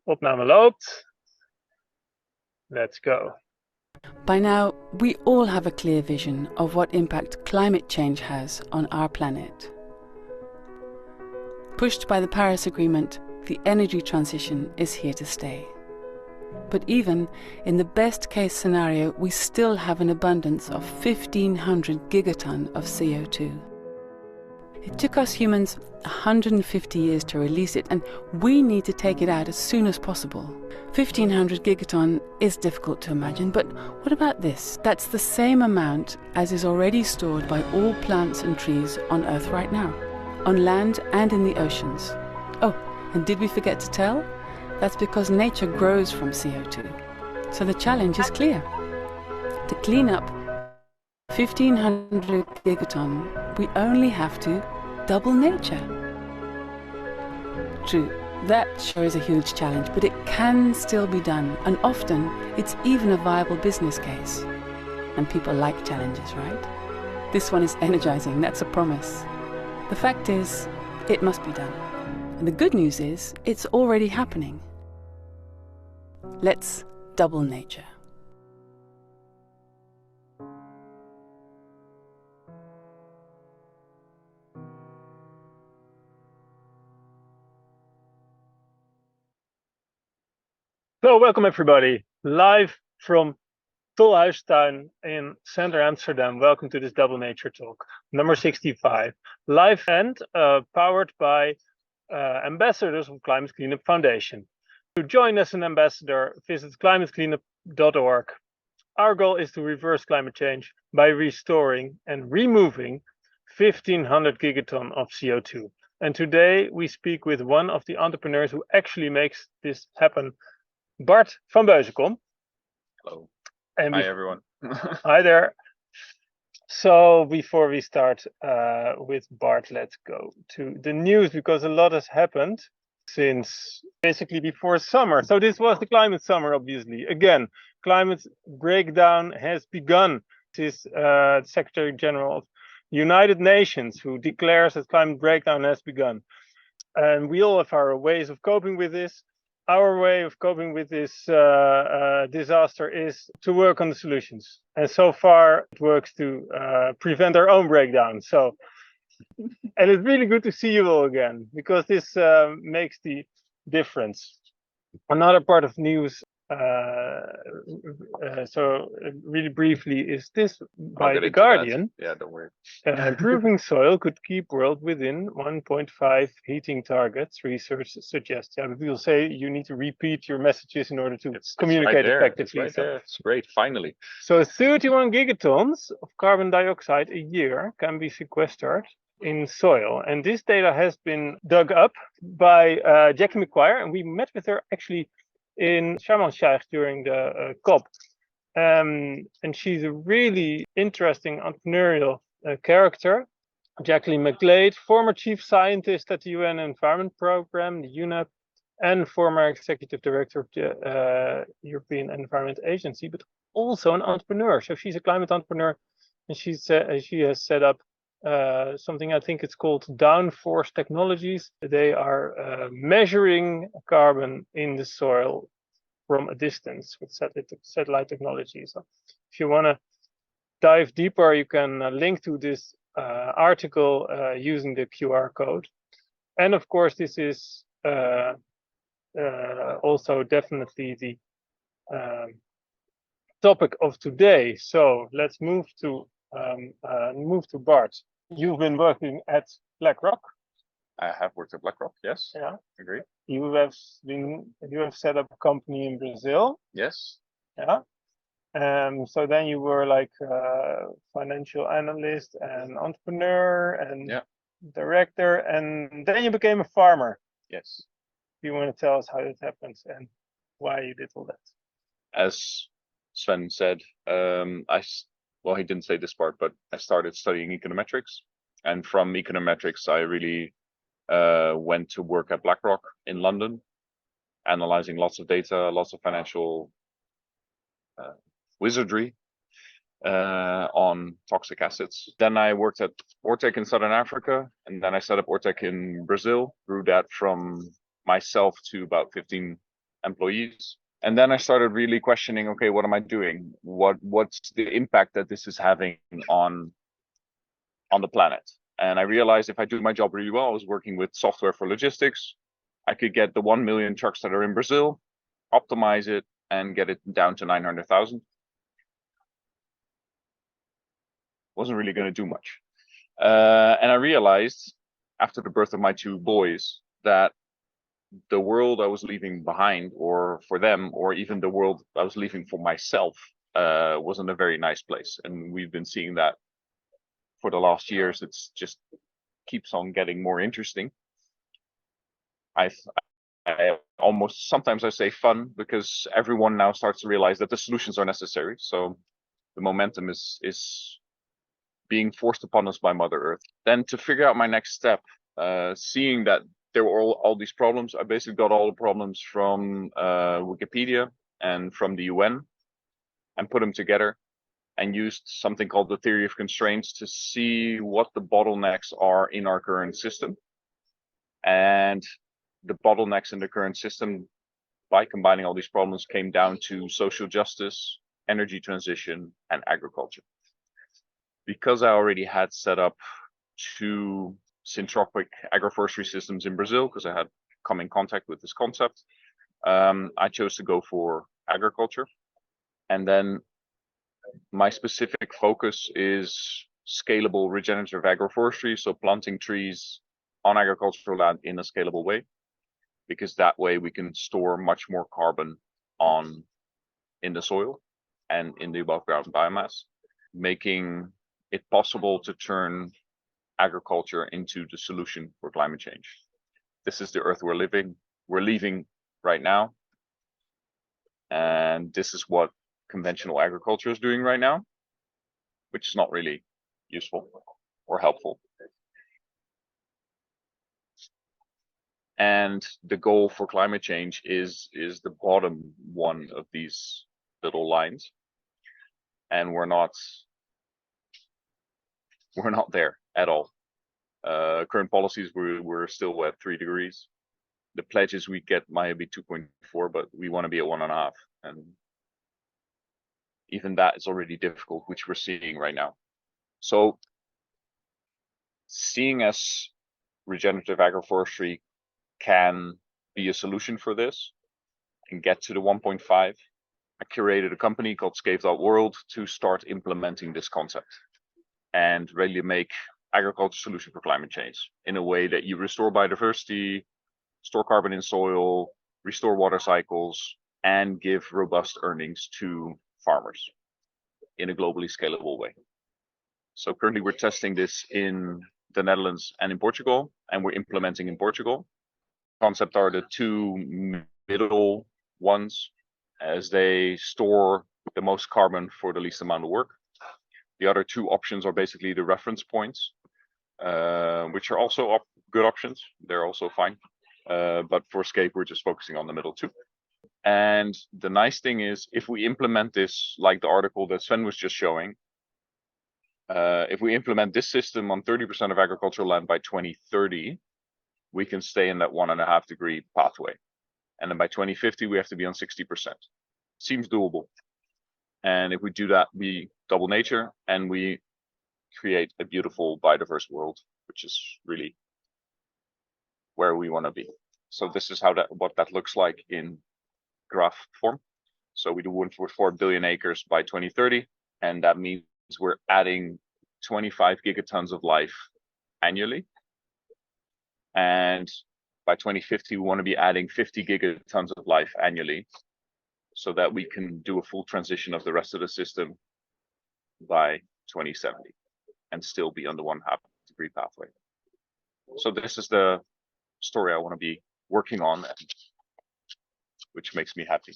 Opname loopt. Let's go. By now, we all have a clear vision of what impact climate change has on our planet. Pushed by the Paris Agreement, the energy transition is here to stay. But even in the best case scenario, we still have an abundance of 1,500 gigaton of CO2. It took us humans 150 years to release it, and we need to take it out as soon as possible. 1,500 gigaton is difficult to imagine, but what about this? That's the same amount as is already stored by all plants and trees on Earth right now, on land and in the oceans. Oh, and did we forget to tell? That's because nature grows from CO2. So the challenge is clear. To clean up 1,500 gigaton, we only have to double nature. True, that sure is a huge challenge, but it can still be done, and often it's even a viable business case. And people like challenges, right? This one is energizing, that's a promise. The fact is, it must be done. And the good news is, it's already happening. Let's double nature. So welcome everybody, live from Tolhuistuin in Center Amsterdam. Welcome to this Double Nature Talk, number 65. Live and powered by ambassadors of Climate Cleanup Foundation. To join as an ambassador, visit climatecleanup.org. Our goal is to reverse climate change by restoring and removing 1,500 gigaton of CO2. And today we speak with one of the entrepreneurs who actually makes this happen, Bart van Beuzenkom. Hello. And Hi, everyone. Hi there. So before we start with Bart, let's go to the news, because a lot has happened since basically before summer. So this was the climate summer, obviously. Again, climate breakdown has begun. This is the Secretary General of United Nations who declares that climate breakdown has begun. And we all have our ways of coping with this. Our way of coping with this disaster is to work on the solutions. And so far, it works to prevent our own breakdown. So, and it's really good to see you all again, because this makes the difference. Another part of news, so really briefly, is this by The Guardian. Yeah, don't worry. Improving soil could keep world within 1.5 heating targets, research suggests. Yeah, people say you need to repeat your messages in order to communicate effectively. It's right there. It's great, finally. So 31 gigatons of carbon dioxide a year can be sequestered in soil. And this data has been dug up by Jackie McQuire, and we met with her actually in Sharm el-Sheikh during the COP. And she's a really interesting entrepreneurial character. Jacqueline McGlade, former chief scientist at the UN Environment Programme, the UNEP, and former executive director of the European Environment Agency, but also an entrepreneur. So she's a climate entrepreneur, and she has set up something, I think it's called Downforce Technologies. They are measuring carbon in the soil from a distance with satellite technology. So if you want to dive deeper, you can link to this article using the QR code. And of course, this is also definitely the topic of today. So let's move to Bart. You've been working at BlackRock. I have worked at BlackRock, yes. Yeah. Agree. You have set up a company in Brazil. Yes. Yeah. So then you were like a financial analyst and entrepreneur and director, and then you became a farmer. Yes. Do you want to tell us how that happened and why you did all that? As Sven said, well, he didn't say this part, but I started studying econometrics, and from econometrics, I really went to work at BlackRock in London, analyzing lots of data, lots of financial wizardry on toxic assets. Then I worked at Ortec in Southern Africa, and then I set up Ortec in Brazil, grew that from myself to about 15 employees. And then I started really questioning, okay, what am I doing? What's the impact that this is having on the planet? And I realized if I do my job really well, I was working with software for logistics, I could get the 1 million trucks that are in Brazil, optimize it, and get it down to 900,000. Wasn't really going to do much. And I realized after the birth of my 2 boys that the world I was leaving behind, or for them, or even the world I was leaving for myself, wasn't a very nice place. And we've been seeing that for the last years. It's just keeps on getting more interesting. I almost sometimes I say fun, because everyone now starts to realize that the solutions are necessary. So the momentum is being forced upon us by Mother Earth. Then to figure out my next step, seeing that there were all these problems, I basically got all the problems from Wikipedia and from the UN and put them together and used something called the theory of constraints to see what the bottlenecks are in our current system. And the bottlenecks in the current system, by combining all these problems, came down to social justice, energy transition, and agriculture. Because I already had set up 2 syntropic agroforestry systems in Brazil, because I had come in contact with this concept, I chose to go for agriculture. And then my specific focus is scalable regenerative agroforestry, so planting trees on agricultural land in a scalable way, because that way we can store much more carbon in the soil and in the above ground biomass, making it possible to turn agriculture into the solution for climate change. This is the earth we're leaving right now. And this is what conventional agriculture is doing right now, which is not really useful or helpful. And the goal for climate change is the bottom one of these little lines. And we're not there at all. Current policies, we're still at 3 degrees. The pledges we get might be 2.4, but we want to be at 1.5. And even that is already difficult, which we're seeing right now. So seeing as regenerative agroforestry can be a solution for this and get to the 1.5, I curated a company called Scave.World to start implementing this concept and really make agriculture solution for climate change in a way that you restore biodiversity, store carbon in soil, restore water cycles, and give robust earnings to farmers in a globally scalable way. So currently we're testing this in the Netherlands and in Portugal, and we're implementing in Portugal. Concept are the 2 middle ones, as they store the most carbon for the least amount of work. The other 2 options are basically the reference points, which are also good options. They're also fine. But for Scave, we're just focusing on the middle 2. And the nice thing is, if we implement this, like the article that Sven was just showing, if we implement this system on 30% of agricultural land by 2030, we can stay in that 1.5 degree pathway. And then by 2050, we have to be on 60%. Seems doable. And if we do that, we double nature and we create a beautiful biodiverse world, which is really where we want to be. So this is what that looks like in graph form. So we do 1.4 billion acres by 2030, and that means we're adding 25 gigatons of life annually. And by 2050, we want to be adding 50 gigatons of life annually, so that we can do a full transition of the rest of the system by 2070 and still be on the 1.5 degree pathway. So this is the story I want to be working on, which makes me happy.